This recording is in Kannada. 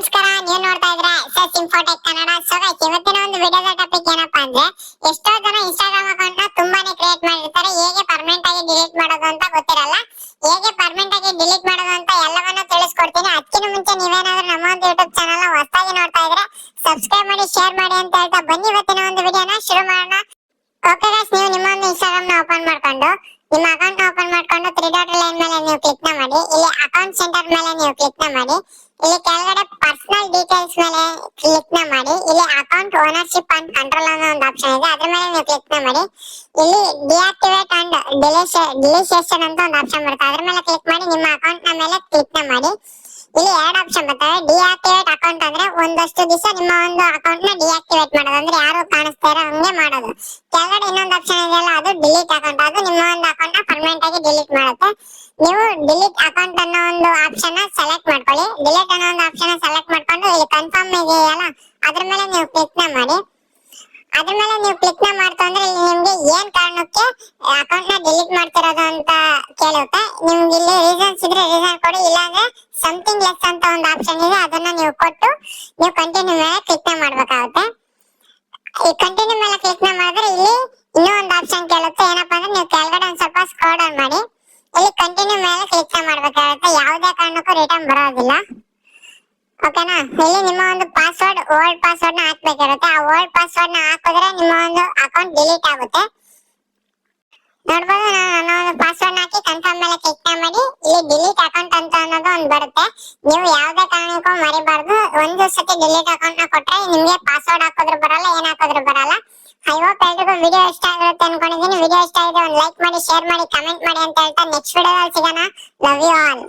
ನಮಸ್ಕಾರ, ನೀವು ನೋಡ್ತಾ ಇದ್ರೆ S Infotech Kannada. So guys, ಇವತ್ತಿನ ಒಂದು ವಿಡಿಯೋದ ಟಾಪಿಕ್ ಏನಪ್ಪಾ ಅಂದ್ರೆ, ಎಷ್ಟೋ ಜನ ಇನ್ಸ್ಟಾಗ್ರಾಮ್ ಅಕೌಂಟ್ ನ ತುಂಬಾನೇ ಕ್ರಿಯೇಟ್ ಮಾಡಿರ್ತಾರೆ. ಹೇಗೆ ಪರ್ಮನೆಂಟ್ ಆಗಿ ಡಿಲೀಟ್ ಮಾಡೋದು ಅಂತ ಗೊತ್ತಿರಲ್ಲ. ಹೇಗೆ ಪರ್ಮನೆಂಟ್ ಆಗಿ ಡಿಲೀಟ್ ಮಾಡೋದು ಅಂತ ಎಲ್ಲವನ್ನೂ ತಿಳಿಸ್ಕೊಡ್ತೀನಿ. ಅದಕ್ಕಿಂತ ಮುಂಚೆ ನೀವೇನಾದ್ರೂ ನಮ್ಮ ಒಂದು ಯೂಟ್ಯೂಬ್ ಚಾನಲ್ ಹೊಸದಾಗಿ ನೋಡ್ತಾ ಇದ್ರೆ ಸಬ್ಸ್ಕ್ರೈಬ್ ಮಾಡಿ, ಶೇರ್ ಮಾಡಿ ಅಂತ ಹೇಳ್ತಾ ಬನ್ನಿ ಇವತ್ತಿನ ಒಂದು ವಿಡಿಯೋನ ಶುರು ಮಾಡೋಣ. ಓಕೆ ಗೈಸ್, ನೀವು ನಿಮ್ಮ ಒಂದು ಇನ್ಸ್ಟಾಗ್ರಾಮ್ ನ ಓಪನ್ ಮಾಡ್ಕೊಂಡು ನಿಮ್ಮ ಅಕೌಂಟ್ ನ ಓಪನ್ ಮಾಡ್ಕೊಂಡು 3 ಡಾಟ್ ಲೈನ್ ಮೇಲೆ ನೀವು ಕ್ಲಿಕ್ ನ ಮಾಡಿ. ಇಲ್ಲಿ ಅಕೌಂಟ್ ಸೆಂಟರ್ ಮೇಲೆ ನೀವು ಕ್ಲಿಕ್ ನ ಮಾಡಿ. ಇಲ್ಲಿ ಕೆಳಗಡೆ ಪರ್ಸನಲ್ ಡೀಟೇಲ್ಸ್ ಮೇಲೆ ಕ್ಲಿಕ್ ನ ಮಾಡಿ. ಇಲ್ಲಿ ಅಕೌಂಟ್ ಓನರ್ಶಿಪ್ ಅಂಡ್ ಕಂಟ್ರೋಲ್ ಅನ್ನೋ ಒಂದು ಆಪ್ಷನ್ ಇದೆ, ಅದ್ರ ಮೇಲೆ ನೀವು ಕ್ಲಿಕ್ ನ ಮಾಡಿ. ಇಲ್ಲಿ ಡಿಆಕ್ಟಿವೇಟ್ ಅಂಡ್ ಡಿಲೀಷನ್ ಅಂತ ಒಂದು ಆಪ್ಷನ್ ಬರುತ್ತೆ, ಅದ್ರ ಮೇಲೆ ಕ್ಲಿಕ್ ಮಾಡಿ. ನಿಮ್ಮ ಅಕೌಂಟ್ ನ ಮೇಲೆ ಕ್ಲಿಕ್ ನ ಮಾಡಿ. ಇಲ್ಲಿ ಎರಡು ಆಪ್ಷನ್ ಬರ್ತವೆ. ಡಿಆಕ್ಟಿವೇಟ್ ಅಕೌಂಟ್ ಅಂದ್ರೆ ಒಂದಷ್ಟು ದಿವಸ ನಿಮ್ಮ ಒಂದು ಅಕೌಂಟ್ ನ ಡಿಆಕ್ಟಿವೇಟ್ ಮಾಡೋದು, ಅಂದ್ರೆ ಯಾರು ಕಾಣಿಸ್ತಾ ಇರೋ ಹಂಗೆ ಮಾಡೋದು. ಕೆಳಗಡೆ ಇನ್ನೊಂದು ಆಪ್ಷನ್ ಇದೆಯಲ್ಲ, ಅದು ಡಿಲೀಟ್ ಅಕೌಂಟ್. ಅದು ನಿಮ್ಮ ಒಂದು ಅಕೌಂಟ್ ನ ಪರ್ಮನೆಂಟ್ ಆಗಿ ಡಿಲೀಟ್ ಮಾಡುತ್ತೆ. ನೀವು ಡಿಲೀಟ್ ಅಕೌಂಟ್ ಅನ್ನೋ ಒಂದು ಆಪ್ಷನ್ ನ ಸೆಲೆಕ್ಟ್ ಮಾಡ್ಕೊಳ್ಳಿ. ಡಿಲೀಟ್ ಅನ್ನೋ ಒಂದು ಆಪ್ಷನ್ ನ ಸೆಲೆಕ್ಟ್ ಮಾಡ್ಕೊಂಡು ಇಲ್ಲಿ ಕನ್ಫರ್ಮ್ ಇದೆಯಲ್ಲ, ಅದ್ರ ಮೇಲೆ ನೀವು ಕ್ಲಿಕ್ ನ ಮಾಡಿ. ಅದ್ರ ಮೇಲೆ ನೀವು ಕ್ಲಿಕ್ ನ ಮಾಡ್ತಾ ಅಂದ್ರೆ ಇಲ್ಲಿ ನಿಮ್ಗೆ ಏನ್ ಕಾರಣಕ್ಕೆ ಅಕೌಂಟ್ ನ ಡಿಲೀಟ್ ಮಾಡ್ತಿರೋದು ಅಂತ ಕೇಳುತ್ತೆ. ನಿಮ್ಗೆ ಇಲ್ಲಿ ರೀಸನ್ಸ್ ಇದ್ರೆ ರೀಸನ್ ಕೊಡಿ, ಇಲ್ಲಾಂದ್ರೆ ಸಮಥಿಂಗ್ ಲೆಸ್ ಅಂತ ಒಂದು ಆಪ್ಷನ್ ಇದೆ, ಅದನ್ನ ನೀವು ಕೊಟ್ಟು ನೀವು ಕಂಟಿನ್ಯೂ ಮೇಲೆ ಕ್ಲಿಕ್ ನ ಮಾಡ್ಬೇಕಾಗುತ್ತೆ. ಈ ಕಂಟಿನ್ಯೂ ಮೇಲೆ ಕ್ಲಿಕ್ ನ ಮಾಡಿದ್ರೆ ಇಲ್ಲಿ ಇನ್ನೂ ಒಂದು ಆಪ್ಷನ್ ಕೇಳುತ್ತೆ. ಏನಪ್ಪಾ ಅಂದ್ರೆ, ನೀವು ಕೆಳಗಡೆ ಒಂದ್ ಸ್ವಲ್ಪ ಸ್ಕ್ರೋಲ್ ಡೌನ್ ಮಾಡಿ. ಇಲ್ಲಿ ಕಂಟಿನ್ಯೂ ಮೇಲೆ ಕ್ಲಿಕ್ ನ ಮಾಡ್ಬೇಕಾಗುತ್ತೆ. ಯಾವುದೇ ಕಾರಣಕ್ಕೂ ರಿಟರ್ನ್ ಬರೋದಿಲ್ಲ, ಓಕೆನಾ. ಇಲ್ಲಿ ನಿಮ್ಮ ಒಂದು ಪಾಸ್ವರ್ಡ್, ಓಲ್ಡ್ ಪಾಸ್ವರ್ಡ್ ನ ಹಾಕ್ಬೇಕಿರುತ್ತೆ. ಆ ಓಲ್ಡ್ ಪಾಸ್ವರ್ಡ್ ನ ಹಾಕಿದ್ರೆ ನಿಮ್ಮ ಒಂದು ಅಕೌಂಟ್ ಡಿಲೀಟ್ ಆಗುತ್ತೆ. ನೋಡ್ಬೋದು, ನಾನು ಒಂದು ಪಾಸ್ವರ್ಡ್ ಹಾಕಿ ಕನ್ಫರ್ಮ್ ಮೇಲೆ ಕ್ಲಿಕ್ ನ ಮಾಡಿ. ಇಲ್ಲಿ ಡಿಲೀಟ್ ಅಕೌಂಟ್ ಅಂತ ಅನ್ನೋದು ಒಂದು ಬರುತ್ತೆ. ನೀವು ಯಾವುದೇ ಕಾರಣಕ್ಕೂ ಮರಿಬಾರ್ದು. ಒಂದು ಸತಿ ಡಿಲೀಟ್ ಅಕೌಂಟ್ ನ ಕೊಟ್ರೆ ನಿಮ್ಗೆ ಪಾಸ್ವರ್ಡ್ ಹಾಕೋದ್ರು ಬರಲ್ಲ, ಏನ್ ಹಾಕೋದ್ರು ಬರಲ್ಲ. ಐ ಹೋಪ್ ಎಲ್ರಿಗೂ ವಿಡಿಯೋ ಇಷ್ಟ ಆಗಿರುತ್ತೆ ಅನ್ಕೊಂಡಿದ್ದೀನಿ. ವಿಡಿಯೋ ಇಷ್ಟ ಆಗಿದೆ ಒಂದು ಲೈಕ್ ಮಾಡಿ, ಶೇರ್ ಮಾಡಿ, ಕಮೆಂಟ್ ಮಾಡಿ ಅಂತ ಹೇಳ್ತಾ ನೆಕ್ಸ್ಟ್ ವಿಡಿಯೋದಲ್ಲಿ ಸಿಗೋಣ. Love you all.